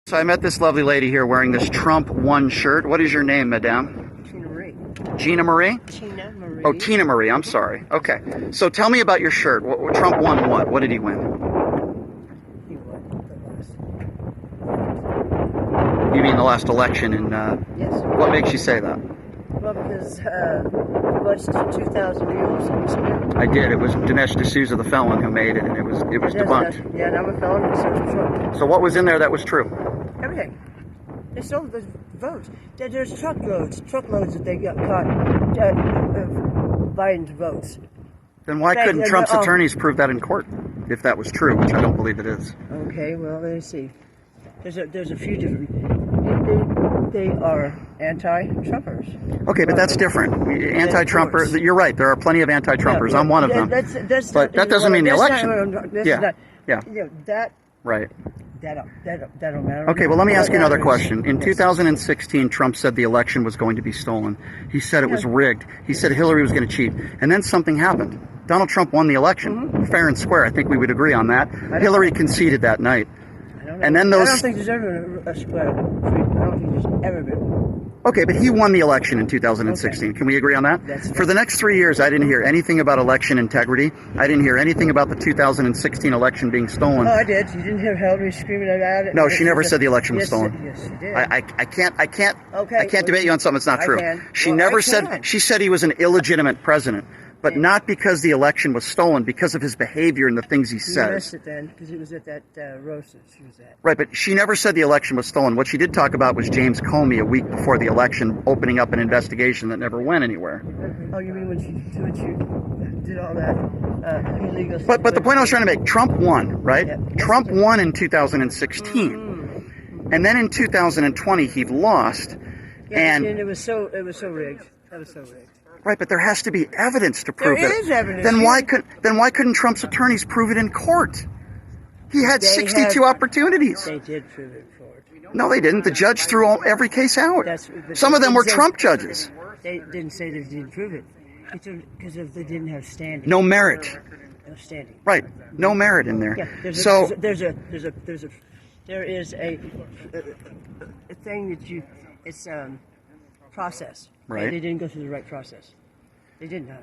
So I met this lovely lady here wearing this Trump One shirt. What is your name, madame? Tina Marie. Gina Marie? Tina Marie. Oh, Tina Marie. I'm sorry. Okay. So tell me about your shirt. Trump won what? What did he win? He won the last. You mean the last election? And Yes. what makes you say that? Well, because he watched 2,000 Mules. Have you seen it? I did. It was Dinesh D'Souza, the felon, who made it, and it was debunked. Yeah, and I'm a felon, and so is Trump. So what was in there that was true? Everything. They stole the votes. There's truckloads that they got caught Biden's votes. Then why couldn't Trump's attorneys prove that in court, if that was true, which I don't believe it is? Okay, well, let me see. There's a few different. They are anti-Trumpers. Okay, but that's different. Anti-Trumper. You're right. There are plenty of anti-Trumpers. I'm one of them. But that doesn't mean the election. Yeah. That. Right. That don't matter. Okay, well, let me ask you another question. In 2016, Trump said the election was going to be stolen. He said it was rigged. He said Hillary was going to cheat. And then something happened. Donald Trump won the election, fair and square. I think we would agree on that. Hillary conceded that night. And then those. I don't think there's ever been a square. I don't think there's ever been. Okay, but he won the election in 2016. Okay. Can we agree on that? For the next 3 years, I didn't hear anything about election integrity. I didn't hear anything about the 2016 election being stolen. Oh, I did. You didn't hear Hillary screaming about it? No, she never said the election was stolen. Yes, she did. I can't Okay, I can't debate you on something that's not true. She never said. She said he was an illegitimate president. But not because the election was stolen, because of his behavior and the things he says. You missed it then, because it was at that roast that she was at. Right, but she never said the election was stolen. What she did talk about was James Comey a week before the election, opening up an investigation that never went anywhere. Oh, you mean when she did all that illegal stuff? But the point I was trying to make, Trump won, right? Yeah. Trump won in 2016. And then in 2020, he lost. Yeah, and it was so rigged. That was so rigged. Right, but there has to be evidence to prove it. There is evidence. Then why couldn't Trump's attorneys prove it in court? He had 62 opportunities. They did prove it in court. No, they didn't. The judge threw every case out. Some of them were Trump judges. They didn't say they didn't prove it because they didn't have standing. No merit. No standing. Right. No merit in there. Yeah, there is a thing that it's process. Right. They didn't go through the right process. They did not.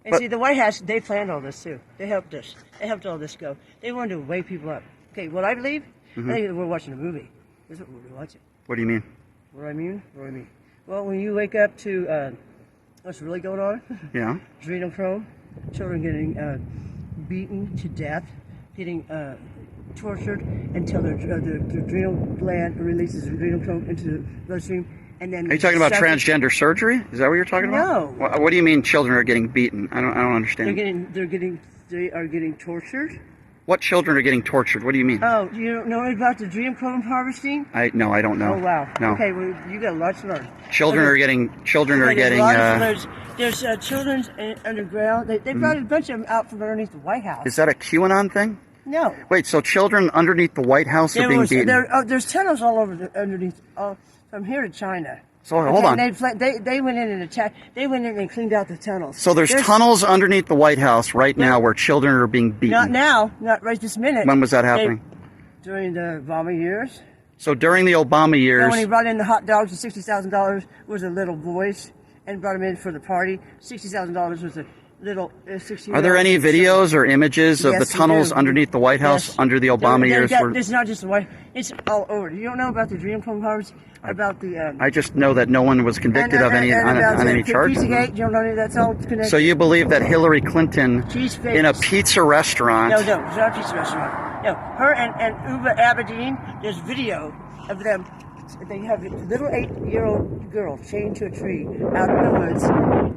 And see, the White House, they planned all this too. They helped us. They helped all this go. They wanted to wake people up. Okay, what I believe, I think we're watching a movie. This is what we're watching. What do you mean? What do I mean? Well, when you wake up to what's really going on, Yeah. adrenochrome, children getting beaten to death, getting tortured until their adrenal gland releases adrenochrome into the bloodstream. And then are you talking about transgender surgery? Is that what you're talking about? No. What do you mean children are getting beaten? I don't understand. They are getting tortured. What children are getting tortured? What do you mean? Oh, you don't know about the adrenochrome harvesting? No, I don't know. Oh wow. No. Okay, well you got a lot to learn. Children are getting. There's children underground. They brought a bunch of them out from underneath the White House. Is that a QAnon thing? No. Wait, so children underneath the White House are being beaten? There's tunnels all over underneath. From here to China. So hold on. They went in and attacked. They went in and cleaned out the tunnels. So there's tunnels underneath the White House right now where children are being beaten. Not now, not right this minute. When was that happening? During the Obama years. So during the Obama years. When he brought in the hot dogs and $60,000 was a little boys and brought them in for the party. $60,000 was a little 16. Are there any videos or images of the tunnels underneath the White House under the Obama years? It's not just the White. It's all over. You don't know about the adrenochrome harvest? About the. I just know that no one was convicted of any on any charges. Pizzagate, you don't know that's all connected. So you believe that Hillary Clinton in a pizza restaurant? No, it's not a pizza restaurant. No, her and Uba Abedin. There's video of them. They have a little 8-year-old girl chained to a tree out in the woods.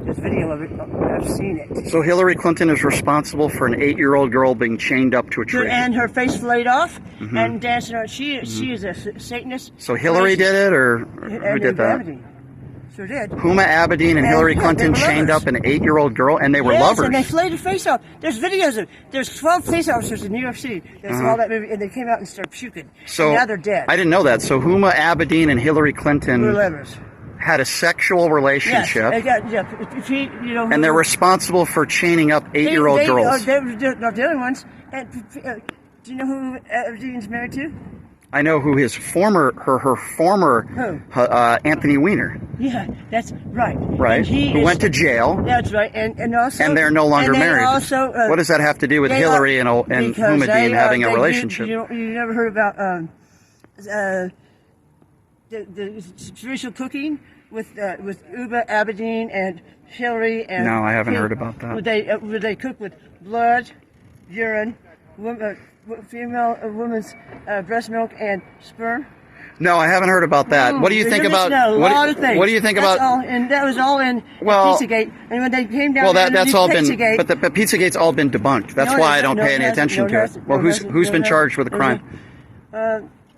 There's video of it. I've seen it. So Hillary Clinton is responsible for an 8-year-old girl being chained up to a tree. And her face flayed off and dancing around. She is a Satanist. So Hillary did it, or who did that? Abedin. Sure did. Huma Abedin and Hillary Clinton chained up an 8-year-old girl, and they were lovers. And they flayed her face off. There's videos of. There's 12 police officers in New York City. There's all that movie, and they came out and started puking. So and now they're dead. I didn't know that. So Huma Abedin and Hillary Clinton were lovers. Had a sexual relationship. Yes, and they're responsible for chaining up 8-year-old girls. They're not the only ones. And, do you know who Abedin's married to? I know who his former, her former, Who? Anthony Weiner, Yeah, that's right. right? And he Who is- went to jail, That's right, and also. and they're no longer and they married. Also, what does that have to do with they Hillary are- and because Houmadine they, having a they do- relationship? You never heard about the spiritual cooking with Uba Abedin and Hillary and. No, I haven't heard about that. Would they cook with blood, urine, female woman's breast milk and sperm? No, I haven't heard about that. What do you think about a lot of things. what do you think That's about? all, and that was all in Well- Pizzagate. And when they came down, Well, to that's all been, Pizzagate, but Pizzagate's all been debunked. That's No, why I it don't hasn't. pay any No, it attention hasn't. to No, it it. hasn't. Well, No, it who's hasn't. who's No, been it charged with a crime?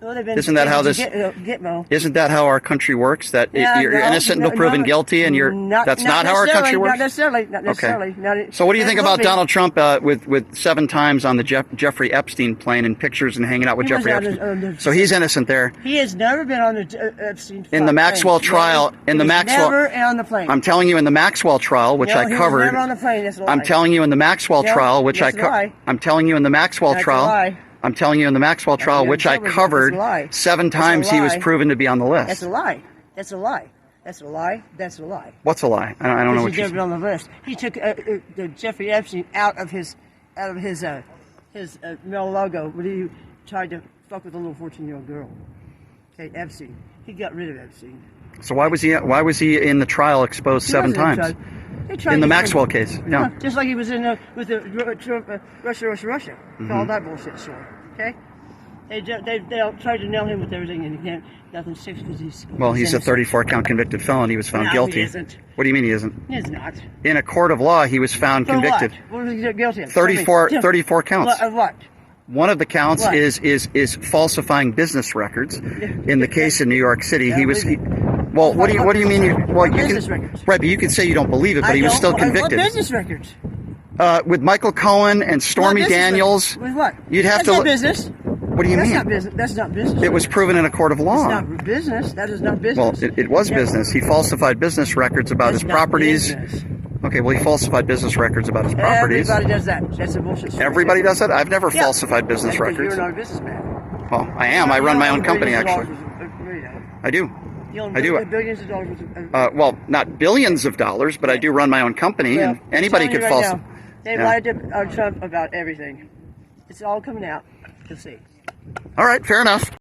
Well, they've been Isn't that how this- Gitmo. Isn't that how our country works? That Yeah, you're no, innocent no, until proven no. guilty, and that's not how our country necessarily, works. Not necessarily. Not necessarily. Okay. Not, So what do you think it about will be. Donald Trump with 7 times on the Jeffrey Epstein plane and pictures and hanging out with He was Jeffrey on Epstein? the- So he's innocent there. He has never been on the Epstein. In the Maxwell trial- in the Maxwell- Never on the plane. I'm telling you, in the Maxwell trial, which No, I he was covered. never on the plane. That's a lie. I'm telling you in the Maxwell No, trial, which I that's a lie. I'm telling you in the Maxwell That's a trial. lie. I'm telling you in the Maxwell trial, you're which I telling me covered that's a lie. 7 That's a times, he was lie. proven to be on the list. That's a lie. That's a lie. That's a lie. That's a lie. What's a lie? I don't know what He's you're never been on the list. He took the Jeffrey Epstein out of his mail logo when he tried to fuck with a little 14-year-old girl. Okay, Epstein. He got rid of Epstein. So why was he in the trial exposed He 7 wasn't in times? charge. They tried In the to- Maxwell case? Yeah. Just like he was in with the Russia. Mm-hmm. All that bullshit story. Okay. They all tried to nail him with everything, and he can't. Nothing sticks because he's. Well, he's a innocent. 34 count convicted felon. He was found No, guilty. he isn't. What do you mean he isn't? He's not. In a court of law, he was found For convicted. What was he guilty of? 34 Tell me. 34 counts. What? Of what? One of the counts What? is falsifying business records. In the case in New York City, he was. believe Well, what do you mean? Well, you business can records. right, but you could say you don't believe it, but I he was don't- still What convicted. business records? With Michael Cohen and Stormy What business Daniels. records? With what? You'd have That's to not look- business. What do you That's mean? not business. That's not business. It was proven in a court of It's law. not business. That is not Well, business. it was Yeah. business. He falsified business records about That's his not properties. business. Okay, well, he falsified business records about his properties. Everybody does that. That's a bullshit story. Everybody does that? I've never Yeah. falsified business That's because records. You're not a businessman. Well, I am. I run my own company, actually. I do. You own I do. billions of dollars. Well, not billions of dollars, but I do run my own company, and anybody could falsify. They lied to Trump about everything. It's all coming out. You'll see. All right, fair enough.